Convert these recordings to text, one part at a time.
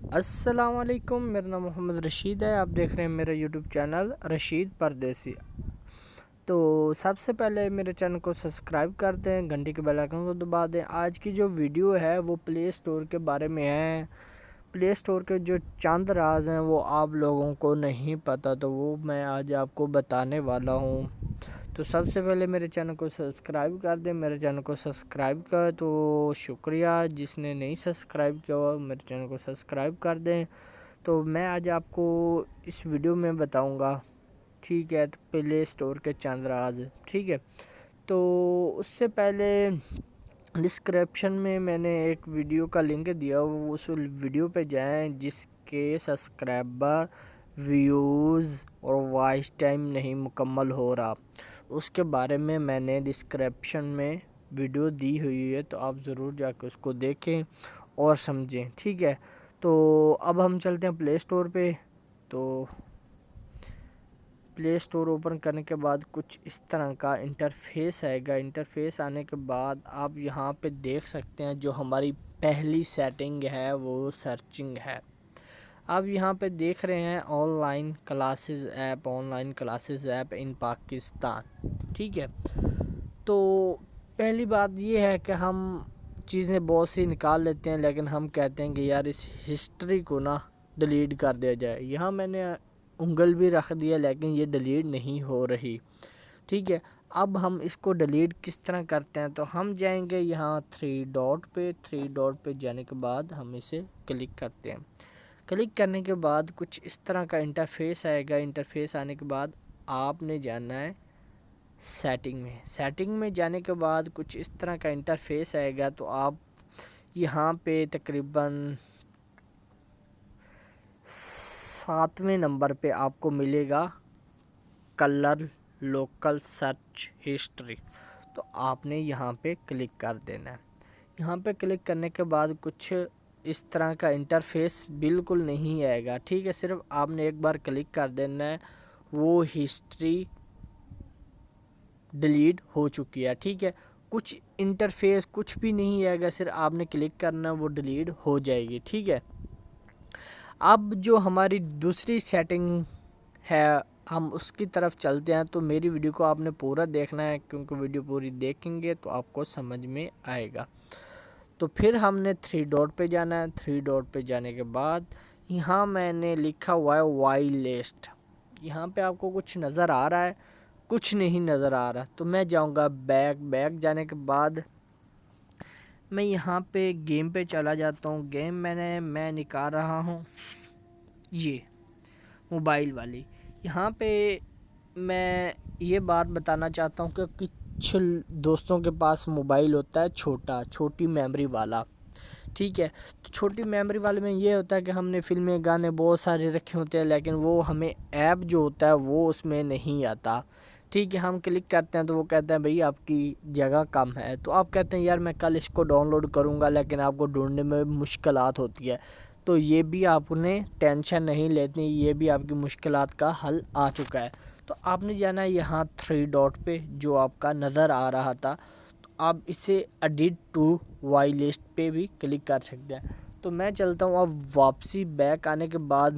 السلام علیکم، میرا نام محمد رشید ہے۔ آپ دیکھ رہے ہیں میرا یوٹیوب چینل رشید پردیسی۔ تو سب سے پہلے میرے چینل کو سبسکرائب کر دیں، گھنٹی کے بیل آئیکن کو دبا دیں۔ آج کی جو ویڈیو ہے وہ پلے اسٹور کے بارے میں ہے۔ پلے اسٹور کے جو چند راز ہیں وہ آپ لوگوں کو نہیں پتہ، تو وہ میں آج آپ کو بتانے والا ہوں۔ تو سب سے پہلے میرے چینل کو سبسکرائب کر دیں۔ میرے چینل کو سبسکرائب کر تو شکریہ، جس نے نہیں سبسکرائب کیا ہوا میرے چینل کو سبسکرائب کر دیں۔ تو میں آج آپ کو اس ویڈیو میں بتاؤں گا، ٹھیک ہے، تو پلے اسٹور کے چند راز، ٹھیک ہے۔ تو اس سے پہلے ڈسکرپشن میں نے ایک ویڈیو کا لنک دیا، وہ اس ویڈیو پہ جائیں جس کے سبسکرائبر، ویوز اور واچ ٹائم نہیں مکمل ہو رہا، اس کے بارے میں نے ڈسکرپشن میں ویڈیو دی ہوئی ہے، تو آپ ضرور جا کے اس کو دیکھیں اور سمجھیں، ٹھیک ہے۔ تو اب ہم چلتے ہیں پلے اسٹور پہ۔ تو پلے اسٹور اوپن کرنے کے بعد کچھ اس طرح کا انٹرفیس آئے گا۔ انٹرفیس آنے کے بعد آپ یہاں پہ دیکھ سکتے ہیں جو ہماری پہلی سیٹنگ ہے وہ سرچنگ ہے۔ آپ یہاں پہ دیکھ رہے ہیں آن لائن کلاسز ایپ ان پاکستان، ٹھیک ہے۔ تو پہلی بات یہ ہے کہ ہم چیزیں بہت سی نکال لیتے ہیں، لیکن ہم کہتے ہیں کہ یار اس ہسٹری کو نا ڈیلیٹ کر دیا جائے۔ یہاں میں نے انگل بھی رکھ دیا لیکن یہ ڈیلیٹ نہیں ہو رہی، ٹھیک ہے۔ اب ہم اس کو ڈیلیٹ کس طرح کرتے ہیں، تو ہم جائیں گے یہاں تھری ڈاٹ پہ جانے کے بعد ہم اسے کلک کرتے ہیں۔ کلک کرنے کے بعد کچھ اس طرح کا انٹرفیس آئے گا۔ انٹرفیس آنے کے بعد آپ نے جانا ہے سیٹنگ میں جانے کے بعد کچھ اس طرح کا انٹرفیس آئے گا۔ تو آپ یہاں پہ تقریباً 7ویں نمبر پہ آپ کو ملے گا کلر لوکل سرچ ہسٹری، تو آپ نے یہاں پہ کلک کر دینا ہے۔ یہاں پہ کلک کرنے کے بعد کچھ اس طرح کا انٹرفیس بالکل نہیں آئے گا، ٹھیک ہے۔ صرف آپ نے ایک بار کلک کر دینا ہے، وہ ہسٹری ڈیلیٹ ہو چکی ہے، ٹھیک ہے۔ کچھ انٹرفیس کچھ بھی نہیں آئے گا، صرف آپ نے کلک کرنا ہے، وہ ڈیلیٹ ہو جائے گی، ٹھیک ہے۔ اب جو ہماری دوسری سیٹنگ ہے ہم اس کی طرف چلتے ہیں۔ تو میری ویڈیو کو آپ نے پورا دیکھنا ہے، کیونکہ ویڈیو پوری دیکھیں گے تو آپ کو سمجھ میں آئے گا۔ تو پھر ہم نے 3 ڈاٹ پہ جانا ہے۔ 3 ڈاٹ پہ جانے کے بعد یہاں میں نے لکھا ہوا ہے وائی لسٹ۔ یہاں پہ آپ کو کچھ نظر آ رہا ہے، کچھ نہیں نظر آ رہا، تو میں جاؤں گا بیک جانے کے بعد میں یہاں پہ گیم پہ چلا جاتا ہوں۔ گیم میں نکال رہا ہوں یہ موبائل والی۔ یہاں پہ میں یہ بات بتانا چاہتا ہوں کہ کچھ دوستوں کے پاس موبائل ہوتا ہے چھوٹی میموری والا، ٹھیک ہے۔ تو چھوٹی میموری والے میں یہ ہوتا ہے کہ ہم نے فلمیں گانے بہت سارے رکھے ہوتے ہیں، لیکن وہ ہمیں ایپ جو ہوتا ہے وہ اس میں نہیں آتا، ٹھیک ہے۔ ہم کلک کرتے ہیں تو وہ کہتے ہیں بھئی آپ کی جگہ کم ہے، تو آپ کہتے ہیں یار میں کل اس کو ڈاؤن لوڈ کروں گا، لیکن آپ کو ڈھونڈنے میں مشکلات ہوتی ہے۔ تو یہ بھی آپ نے ٹینشن نہیں لیتی، یہ بھی آپ کی مشکلات کا حل آ چکا ہے۔ تو آپ نے جانا ہے یہاں 3 ڈاٹ پہ جو آپ کا نظر آ رہا تھا، تو آپ اسے ایڈٹ ٹو وائی لسٹ پہ بھی کلک کر سکتے ہیں۔ تو میں چلتا ہوں اب واپسی بیک آنے کے بعد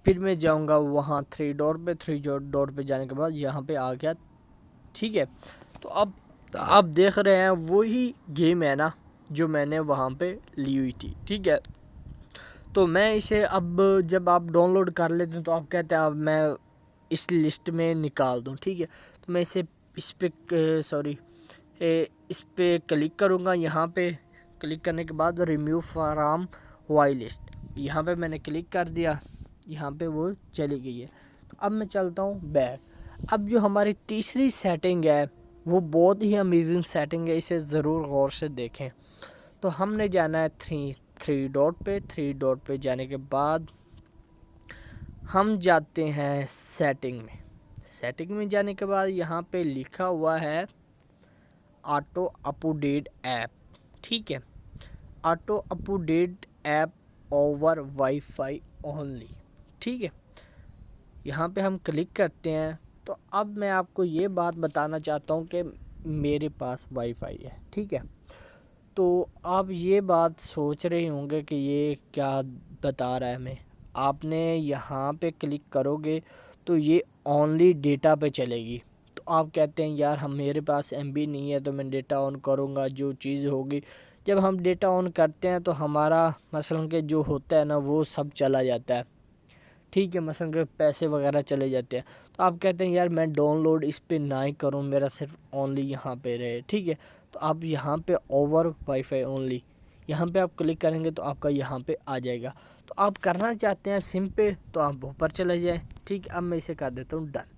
پھر میں جاؤں گا وہاں 3 ڈاٹ پہ جانے کے بعد یہاں پہ آ گیا، ٹھیک ہے۔ تو اب آپ دیکھ رہے ہیں وہی گیم ہے نا جو میں نے وہاں پہ لی ہوئی تھی، ٹھیک ہے۔ تو میں اسے اب جب آپ ڈاؤن لوڈ کر لیتے ہیں تو آپ کہتے ہیں اب میں اس لسٹ میں نکال دوں، ٹھیک ہے۔ تو میں اس پہ کلک کروں گا۔ یہاں پہ کلک کرنے کے بعد ریموو فرام وائی لسٹ، یہاں پہ میں نے کلک کر دیا، یہاں پہ وہ چلی گئی ہے۔ تو اب میں چلتا ہوں بیک۔ اب جو ہماری تیسری سیٹنگ ہے وہ بہت ہی امیزنگ سیٹنگ ہے، اسے ضرور غور سے دیکھیں۔ تو ہم نے جانا ہے 3 ڈاٹ پہ جانے کے بعد ہم جاتے ہیں سیٹنگ میں جانے کے بعد یہاں پہ لکھا ہوا ہے آٹو اپ ڈیٹ ایپ، ٹھیک ہے۔ Auto update app over wifi only, ٹھیک ہے۔ یہاں پہ ہم کلک کرتے ہیں۔ تو اب میں آپ کو یہ بات بتانا چاہتا ہوں کہ میرے پاس وائی فائی ہے، ٹھیک ہے۔ تو آپ یہ بات سوچ رہے ہوں گے کہ یہ کیا بتا رہا ہے ہمیں. آپ نے یہاں پہ کلک کرو گے تو یہ اونلی ڈیٹا پہ چلے گی. تو آپ کہتے ہیں یار میرے پاس ایم بی نہیں ہے تو میں ڈیٹا آن کروں گا جو چیز ہوگی. جب ہم ڈیٹا آن کرتے ہیں تو ہمارا مثلاً کہ جو ہوتا ہے نا وہ سب چلا جاتا ہے, ٹھیک ہے, مثلاً کہ پیسے وغیرہ چلے جاتے ہیں. تو آپ کہتے ہیں یار میں ڈاؤن لوڈ اس پہ نہ ہی کروں, میرا صرف اونلی یہاں پہ رہے, ٹھیک ہے. تو آپ یہاں پہ اوور وائی فائی اونلی یہاں پہ آپ کلک کریں گے تو آپ کا یہاں پہ آ جائے گا. تو آپ کرنا چاہتے ہیں سم پہ تو آپ اوپر چلے جائیں, ٹھیک ہے. اب میں اسے کر دیتا ہوں ڈن.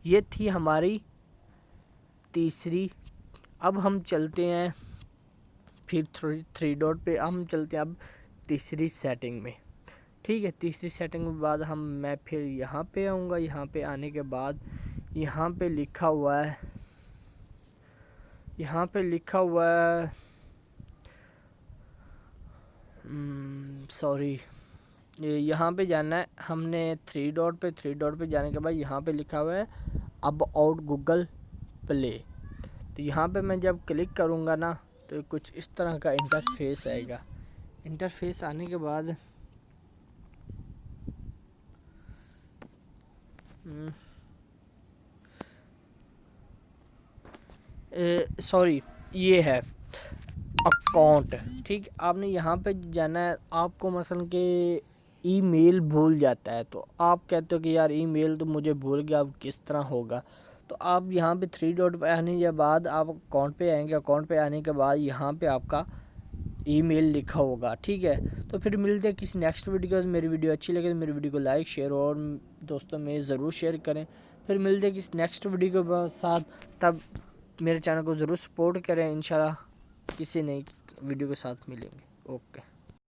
یہ تھی ہماری تیسری. اب ہم چلتے ہیں پھر تھری ڈاٹ پہ, ہم چلتے ہیں اب تیسری سیٹنگ میں, ٹھیک ہے. تیسری سیٹنگ کے بعد میں پھر یہاں پہ آؤں گا. یہاں پہ آنے کے بعد یہاں پہ لکھا ہوا ہے, سوری, یہاں پہ جانا ہے ہم نے تھری ڈاٹ پہ جانے کے بعد یہاں پہ لکھا ہوا ہے اب آؤٹ گوگل پلے. تو یہاں پہ میں جب کلک کروں گا نا تو کچھ اس طرح کا انٹرفیس آئے گا. انٹرفیس آنے کے بعد یہ ہے اکاؤنٹ, ٹھیک. آپ نے یہاں پہ جانا ہے. آپ کو مثلا کہ ای میل بھول جاتا ہے تو آپ کہتے ہو کہ یار ای میل تو مجھے بھول گیا, اب کس طرح ہوگا. تو آپ یہاں پہ تھری ڈاٹ پہ آنے کے بعد آپ اکاؤنٹ پہ آئیں گے. اکاؤنٹ پہ آنے کے بعد یہاں پہ آپ کا ای میل لکھا ہوگا, ٹھیک ہے. تو پھر ملتے ہیں کسی نیکسٹ ویڈیو کا. میری ویڈیو اچھی لگے تو میری ویڈیو کو لائک شیئر اور دوستوں میں ضرور شیئر کریں. پھر ملتے ہیں کسی نیکسٹ ویڈیو کے ساتھ. تب میرے چینل کو ضرور سپورٹ کریں. انشاءاللہ کسی نئی ویڈیو کے ساتھ ملیں گے. اوکے.